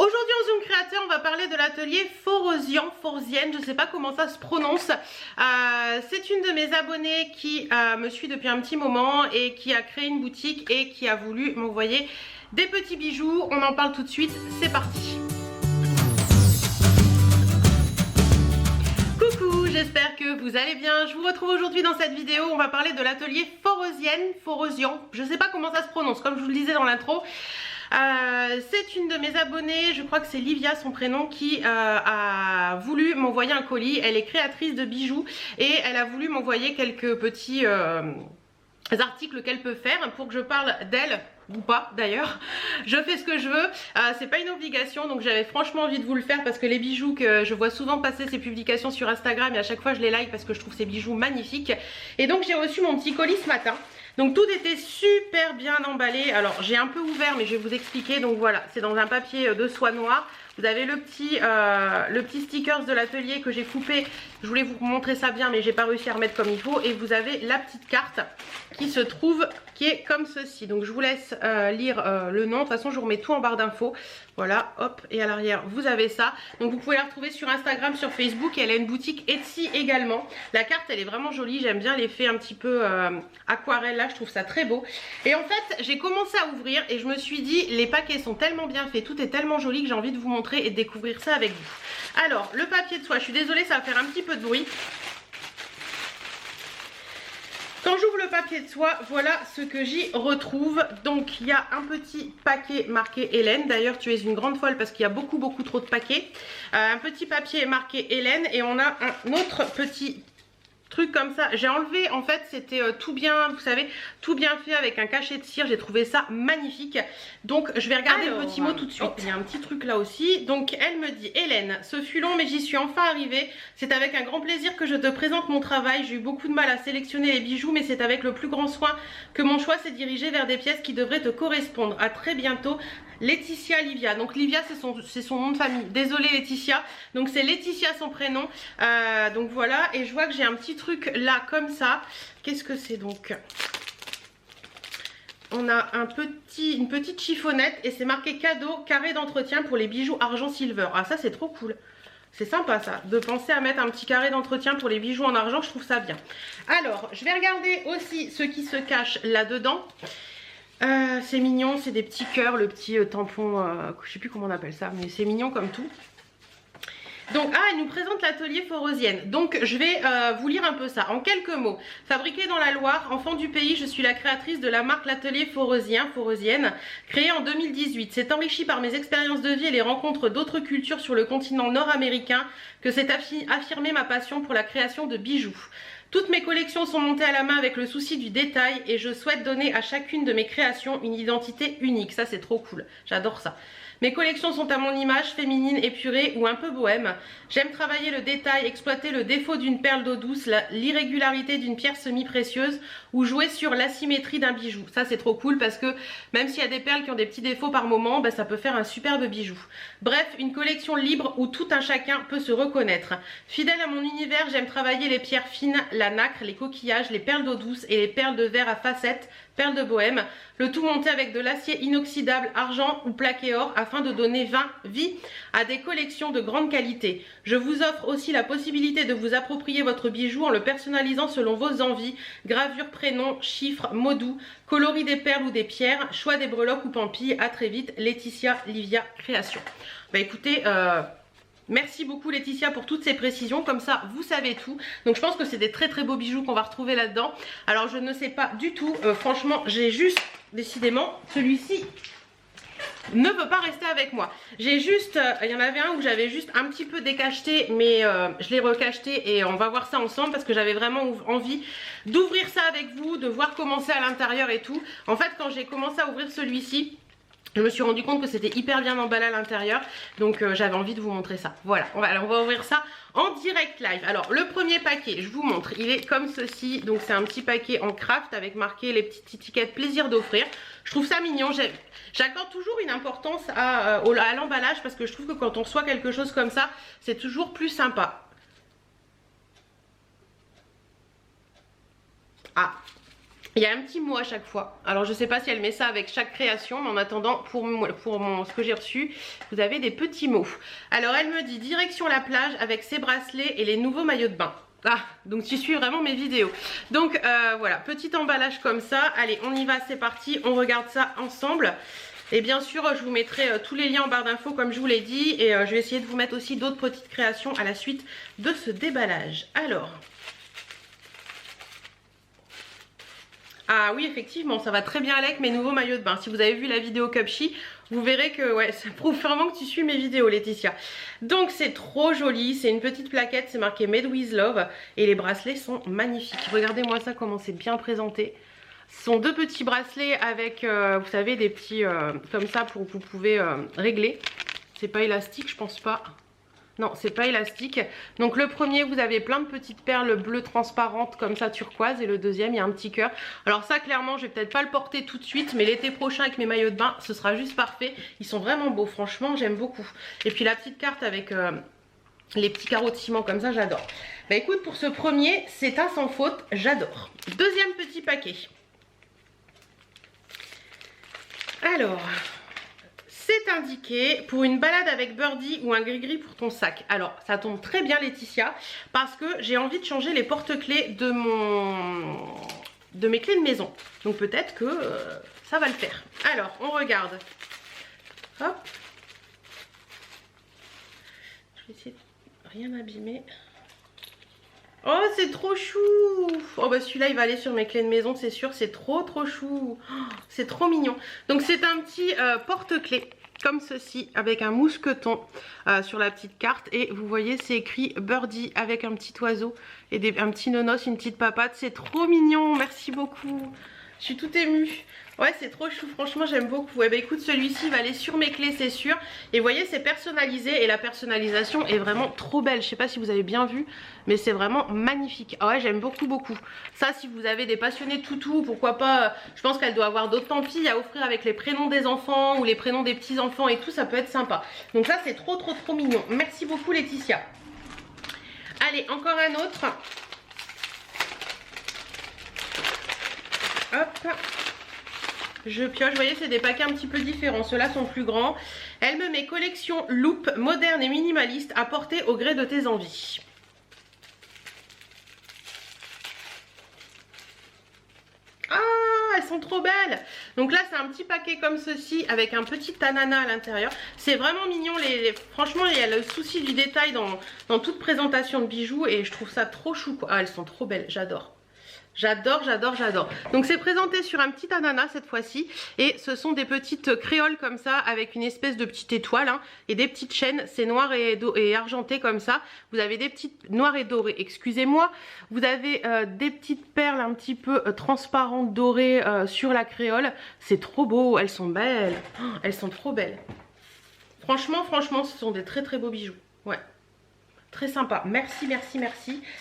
Aujourd'hui en Zoom Créateur, on va parler de l'atelier Forosian, je ne sais pas comment ça se prononce. C'est une de mes abonnées qui me suit depuis un petit moment et qui a créé une boutique et qui a voulu m'envoyer des petits bijoux. On en parle tout de suite, c'est parti. Coucou, j'espère que vous allez bien. Je vous retrouve aujourd'hui dans cette vidéo. On va parler de l'atelier Forosian. Je ne sais pas comment ça se prononce, comme je vous le disais dans l'intro. C'est une de mes abonnées, je crois que c'est Livia son prénom, qui a voulu m'envoyer un colis. Elle est créatrice de bijoux et elle a voulu m'envoyer quelques petits articles qu'elle peut faire pour que je parle d'elle ou pas d'ailleurs. Je fais ce que je veux, c'est pas une obligation, donc j'avais franchement envie de vous le faire parce que les bijoux que je vois souvent passer ces publications sur Instagram et à chaque fois je les like parce que je trouve ces bijoux magnifiques. Et donc j'ai reçu mon petit colis ce matin. Donc tout était super bien emballé. Alors j'ai un peu ouvert mais je vais vous expliquer. Donc voilà, c'est dans un papier de soie noire. Vous avez le petit stickers de l'atelier que j'ai coupé. Je voulais vous montrer ça bien mais j'ai pas réussi à remettre comme il faut. Et vous avez la petite carte qui se trouve, qui est comme ceci. Donc je vous laisse lire le nom. De toute façon je vous remets tout en barre d'infos. Voilà, hop, et à l'arrière vous avez ça. Donc vous pouvez la retrouver sur Instagram, sur Facebook. Et elle a une boutique Etsy également. La carte elle est vraiment jolie. J'aime bien l'effet un petit peu aquarelle là. Je trouve ça très beau. Et en fait j'ai commencé à ouvrir et je me suis dit les paquets sont tellement bien faits. Tout est tellement joli que j'ai envie de vous montrer et de découvrir ça avec vous. Alors le papier de soie, je suis désolée ça va faire un petit peu de bruit. Quand j'ouvre le papier de soie, voilà ce que j'y retrouve. Donc il y a un petit paquet marqué Hélène. D'ailleurs tu es une grande folle parce qu'il y a beaucoup trop de paquets. Un petit papier marqué Hélène et on a un autre petit truc comme ça. J'ai enlevé, en fait c'était tout bien, vous savez, tout bien fait avec un cachet de cire. J'ai trouvé ça magnifique. Donc je vais regarder le petit mot tout de suite. Il y a un petit truc là aussi. Donc elle me dit: Hélène, ce fut long mais j'y suis enfin arrivée. C'est avec un grand plaisir que je te présente mon travail. J'ai eu beaucoup de mal à sélectionner les bijoux mais c'est avec le plus grand soin que mon choix s'est dirigé vers des pièces qui devraient te correspondre. À très bientôt, Laetitia Livia. Donc Livia c'est son nom de famille. Désolée Laetitia. Donc c'est Laetitia son prénom. Donc voilà. Et je vois que j'ai un petit truc là comme ça. Qu'est-ce que c'est donc? On a une petite chiffonnette et c'est marqué cadeau carré d'entretien pour les bijoux argent silver. Ah ça c'est trop cool. C'est sympa ça, de penser à mettre un petit carré d'entretien pour les bijoux en argent, je trouve ça bien. Alors, je vais regarder aussi ce qui se cache là-dedans. C'est mignon, c'est des petits cœurs, le petit tampon, je sais plus comment on appelle ça, mais c'est mignon comme tout. Donc, elle nous présente l'atelier Forosian. Donc, je vais vous lire un peu ça. En quelques mots, fabriquée dans la Loire, enfant du pays, je suis la créatrice de la marque l'atelier Forosian, créée en 2018. C'est enrichi par mes expériences de vie et les rencontres d'autres cultures sur le continent nord-américain que s'est affirmée ma passion pour la création de bijoux. Toutes mes collections sont montées à la main avec le souci du détail et je souhaite donner à chacune de mes créations une identité unique. Ça, c'est trop cool. J'adore ça. Mes collections sont à mon image, féminine, épurée ou un peu bohème. J'aime travailler le détail, exploiter le défaut d'une perle d'eau douce, l'irrégularité d'une pierre semi-précieuse ou jouer sur l'asymétrie d'un bijou. Ça c'est trop cool parce que même s'il y a des perles qui ont des petits défauts par moment, ça peut faire un superbe bijou. Bref, une collection libre où tout un chacun peut se reconnaître. Fidèle à mon univers, j'aime travailler les pierres fines, la nacre, les coquillages, les perles d'eau douce et les perles de verre à facettes, perles de bohème, le tout monté avec de l'acier inoxydable, argent ou plaqué or afin de donner vie à des collections de grande qualité. Je vous offre aussi la possibilité de vous approprier votre bijou en le personnalisant selon vos envies, gravure, prénom, chiffres, mots doux, coloris des perles ou des pierres, choix des breloques ou pampilles. À très vite, Laetitia Livia Création. Bah écoutez, merci beaucoup Laetitia pour toutes ces précisions, comme ça vous savez tout. Donc je pense que c'est des très beaux bijoux qu'on va retrouver là-dedans. Alors je ne sais pas du tout, franchement j'ai juste, décidément, celui-ci ne veut pas rester avec moi. J'ai juste, il y en avait un où j'avais juste un petit peu décacheté, mais je l'ai recacheté et on va voir ça ensemble parce que j'avais vraiment envie d'ouvrir ça avec vous, de voir comment c'est à l'intérieur et tout. En fait quand j'ai commencé à ouvrir celui-ci, je me suis rendu compte que c'était hyper bien emballé à l'intérieur. Donc j'avais envie de vous montrer ça. Voilà, on va ouvrir ça en direct live. Alors le premier paquet, je vous montre, il est comme ceci. Donc c'est un petit paquet en craft avec marqué les petites étiquettes plaisir d'offrir. Je trouve ça mignon. J'accorde toujours une importance à l'emballage parce que je trouve que quand on reçoit quelque chose comme ça, c'est toujours plus sympa. Ah, Il y a un petit mot à chaque fois. Alors je sais pas si elle met ça avec chaque création, mais en attendant ce que j'ai reçu, vous avez des petits mots. Alors elle me dit direction la plage avec ses bracelets et les nouveaux maillots de bain. Ah, donc tu suis vraiment mes vidéos. Donc voilà, petit emballage comme ça. Allez, on y va, c'est parti, on regarde ça ensemble. Et bien sûr, je vous mettrai tous les liens en barre d'infos comme je vous l'ai dit. Et je vais essayer de vous mettre aussi d'autres petites créations à la suite de ce déballage. Alors... Ah oui, effectivement, ça va très bien avec mes nouveaux maillots de bain. Si vous avez vu la vidéo Cupshy, vous verrez que ouais, ça prouve vraiment que tu suis mes vidéos, Laetitia. Donc c'est trop joli, c'est une petite plaquette, c'est marqué Made with Love et les bracelets sont magnifiques. Regardez-moi ça, comment c'est bien présenté. Ce sont deux petits bracelets avec, vous savez, des petits comme ça pour que vous pouvez régler. C'est pas élastique, je pense pas. Non, c'est pas élastique. Donc le premier, vous avez plein de petites perles bleues transparentes comme ça turquoise. Et le deuxième, il y a un petit cœur. Alors ça, clairement, je vais peut-être pas le porter tout de suite. Mais l'été prochain avec mes maillots de bain, ce sera juste parfait. Ils sont vraiment beaux, franchement, j'aime beaucoup. Et puis la petite carte avec les petits carreaux de ciment comme ça, j'adore. Bah écoute, pour ce premier, c'est un sans faute, j'adore. Deuxième petit paquet. Alors... C'est indiqué pour une balade avec Birdie ou un gris-gris pour ton sac. Alors, ça tombe très bien, Laetitia, parce que j'ai envie de changer les porte-clés de mes clés de maison. Donc peut-être que ça va le faire. Alors, on regarde. Hop. Je vais essayer de rien abîmer. Oh, c'est trop chou! Oh bah celui-là, il va aller sur mes clés de maison, c'est sûr, c'est trop chou. Oh, c'est trop mignon. Donc c'est un petit porte-clés comme ceci avec un mousqueton sur la petite carte. Et vous voyez, c'est écrit Birdie avec un petit oiseau et un petit nonos, une petite papate. C'est trop mignon, merci beaucoup. Je suis toute émue. Ouais, c'est trop chou, franchement j'aime beaucoup. Et bah écoute, celui-ci va aller sur mes clés, c'est sûr. Et vous voyez, c'est personnalisé et la personnalisation est vraiment trop belle. Je sais pas si vous avez bien vu, mais c'est vraiment magnifique. Ah ouais, j'aime beaucoup. Ça, si vous avez des passionnés de toutou, pourquoi pas, je pense qu'elle doit avoir d'autres tampilles à offrir avec les prénoms des enfants ou les prénoms des petits-enfants et tout, ça peut être sympa. Donc ça, c'est trop mignon. Merci beaucoup, Laetitia. Allez, encore un autre. Hop. Je pioche, vous voyez, c'est des paquets un petit peu différents. Ceux-là sont plus grands. Elle me met collection loupe moderne et minimaliste à porter au gré de tes envies. Ah, elles sont trop belles. Donc là, c'est un petit paquet comme ceci avec un petit ananas à l'intérieur. C'est vraiment mignon. Franchement, il y a le souci du détail dans toute présentation de bijoux et je trouve ça trop chou, quoi. Ah, elles sont trop belles, j'adore. J'adore. Donc c'est présenté sur un petit ananas cette fois-ci. Et ce sont des petites créoles comme ça avec une espèce de petite étoile hein, et des petites chaînes. C'est noir et argenté comme ça. Vous avez des petites noires et dorées, excusez-moi. Vous avez des petites perles un petit peu transparentes dorées sur la créole. C'est trop beau, elles sont belles. Oh, elles sont trop belles. Franchement, ce sont des très beaux bijoux. Ouais. Très sympa, merci.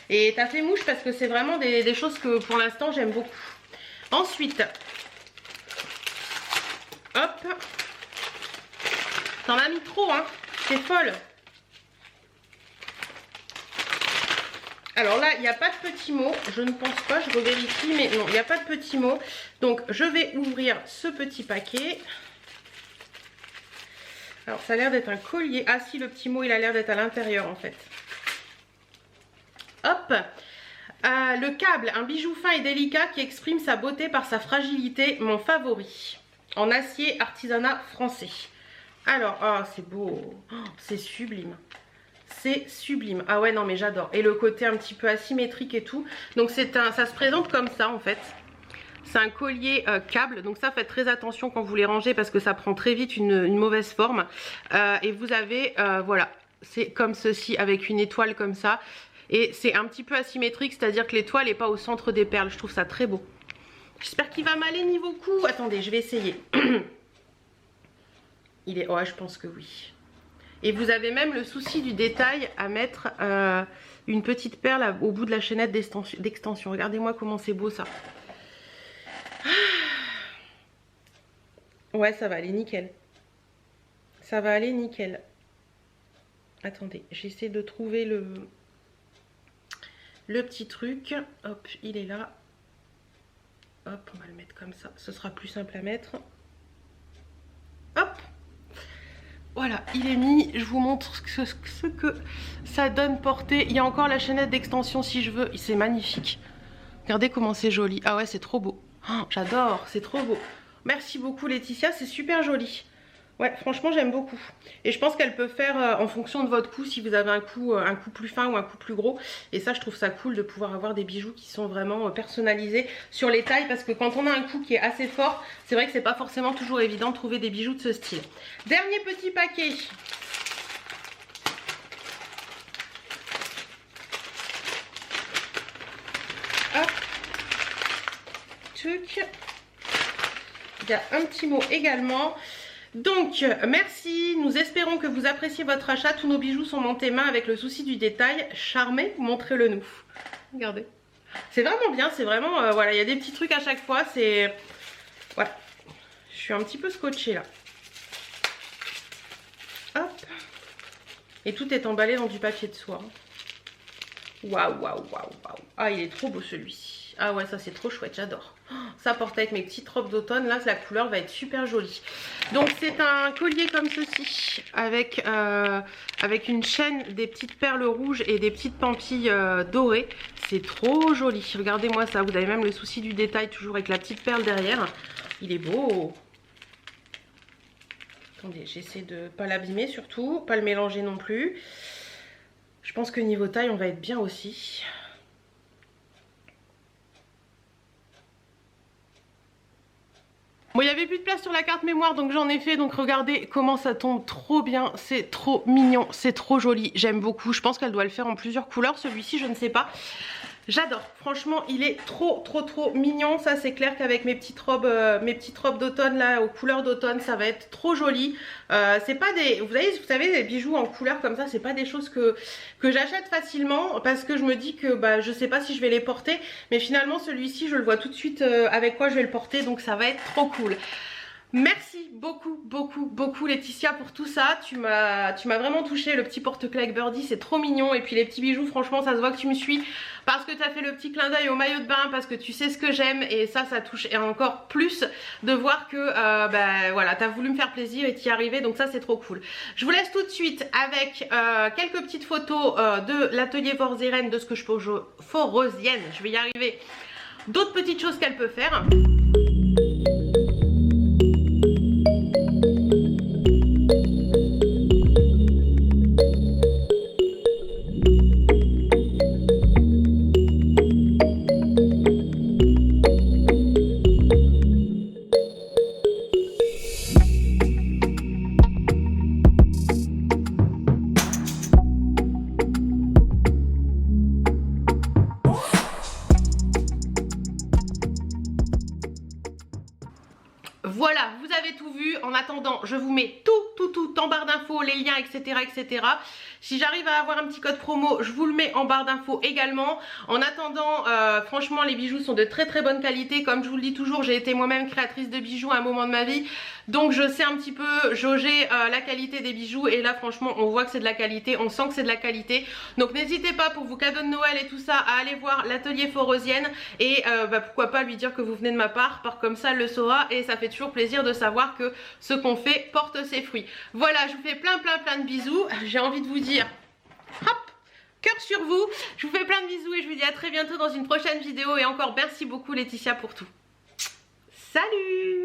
Et t'as fait mouche parce que c'est vraiment des choses que pour l'instant j'aime beaucoup. Ensuite, hop, t'en as mis trop hein, c'est folle. Alors là, il n'y a pas de petits mots, je ne pense pas, je revérifie, mais non, il n'y a pas de petits mots. Donc je vais ouvrir ce petit paquet. Alors ça a l'air d'être un collier. Ah si, le petit mot il a l'air d'être à l'intérieur en fait. Hop, le câble, un bijou fin et délicat qui exprime sa beauté par sa fragilité, mon favori. En acier artisanat français. Alors, oh c'est beau, oh, c'est sublime. C'est sublime. Ah ouais non mais j'adore. Et le côté un petit peu asymétrique et tout. Donc ça se présente comme ça en fait. C'est un collier câble, donc ça faites très attention quand vous les rangez parce que ça prend très vite une mauvaise forme. Et vous avez, voilà, c'est comme ceci avec une étoile comme ça. Et c'est un petit peu asymétrique, c'est-à-dire que l'étoile n'est pas au centre des perles. Je trouve ça très beau. J'espère qu'il va m'aller niveau cou. Attendez, je vais essayer. Il est... Ouais, je pense que oui. Et vous avez même le souci du détail à mettre une petite perle au bout de la chaînette d'extension. Regardez-moi comment c'est beau ça. Ouais, ça va aller nickel. Ça va aller nickel. Attendez, j'essaie de trouver le petit truc. Hop, il est là. Hop, on va le mettre comme ça, ce sera plus simple à mettre. Hop, voilà, il est mis. Je vous montre ce que ça donne porté. Il y a encore la chaînette d'extension si je veux. C'est magnifique. Regardez comment c'est joli. Ah ouais, c'est trop beau. Oh, j'adore, c'est trop beau. Merci beaucoup Laetitia, c'est super joli. Ouais, franchement j'aime beaucoup. Et je pense qu'elle peut faire en fonction de votre cou, si vous avez un cou plus fin ou un cou plus gros. Et ça, je trouve ça cool de pouvoir avoir des bijoux qui sont vraiment personnalisés sur les tailles. Parce que quand on a un cou qui est assez fort, c'est vrai que c'est pas forcément toujours évident de trouver des bijoux de ce style. Dernier petit paquet. Hop. Tuc. Il y a un petit mot également. Donc merci, nous espérons que vous appréciez votre achat. Tous nos bijoux sont montés main avec le souci du détail. Charmé, montrez-le nous. Regardez, c'est vraiment bien, c'est vraiment voilà, il y a des petits trucs à chaque fois. C'est ouais, je suis un petit peu scotchée là. Hop, et tout est emballé dans du papier de soie. Waouh, waouh, waouh, waouh. Ah, il est trop beau celui-ci. Ah ouais, ça c'est trop chouette, j'adore. Ça porte avec mes petites robes d'automne. Là, la couleur va être super jolie. Donc c'est un collier comme ceci avec une chaîne, des petites perles rouges et des petites pampilles dorées. C'est trop joli. Regardez-moi ça. Vous avez même le souci du détail toujours avec la petite perle derrière. Il est beau. Attendez, j'essaie de pas l'abîmer surtout, pas le mélanger non plus. Je pense que niveau taille, on va être bien aussi. Bon, il n'y avait plus de place sur la carte mémoire, donc j'en ai fait. Donc regardez comment ça tombe trop bien. C'est trop mignon, c'est trop joli. J'aime beaucoup. Je pense qu'elle doit le faire en plusieurs couleurs. Celui-ci, je ne sais pas. J'adore. Franchement, il est trop mignon. Ça, c'est clair qu'avec mes petites robes d'automne là, aux couleurs d'automne, ça va être trop joli. C'est pas des, vous savez, les bijoux en couleur comme ça, c'est pas des choses que j'achète facilement parce que je me dis que bah je sais pas si je vais les porter. Mais finalement, celui-ci, je le vois tout de suite avec quoi je vais le porter, donc ça va être trop cool. Merci beaucoup Laetitia pour tout ça. Tu m'as vraiment touché. Le petit porte-clés avec Birdie, c'est trop mignon. Et puis les petits bijoux, franchement ça se voit que tu me suis parce que tu as fait le petit clin d'œil au maillot de bain, parce que tu sais ce que j'aime. Et ça touche et encore plus de voir que bah, voilà, tu as voulu me faire plaisir et t'y arriver. Donc ça c'est trop cool. Je vous laisse tout de suite avec quelques petites photos de l'atelier Forzieren, de ce que je peux Forosienne, je vais y arriver. D'autres petites choses qu'elle peut faire. Voilà, vous avez tout vu. En attendant, je vous mets tout en barre d'infos, les liens, etc. Si j'arrive à avoir un petit code promo, je vous le mets en barre d'infos également. En attendant, franchement, les bijoux sont de très bonne qualité. Comme je vous le dis toujours, j'ai été moi-même créatrice de bijoux à un moment de ma vie. Donc je sais un petit peu jauger la qualité des bijoux. Et là, franchement, on voit que c'est de la qualité. On sent que c'est de la qualité. Donc n'hésitez pas, pour vos cadeaux de Noël et tout ça, à aller voir l'atelier Forosienne. Et bah, pourquoi pas lui dire que vous venez de ma part. Comme ça, elle le saura. Et ça fait toujours plaisir de savoir que ce qu'on fait porte ses fruits. Voilà, je vous fais plein de bisous. J'ai envie de vous dire, hop, cœur sur vous. Je vous fais plein de bisous et je vous dis à très bientôt dans une prochaine vidéo. Et encore merci beaucoup Laetitia pour tout. Salut!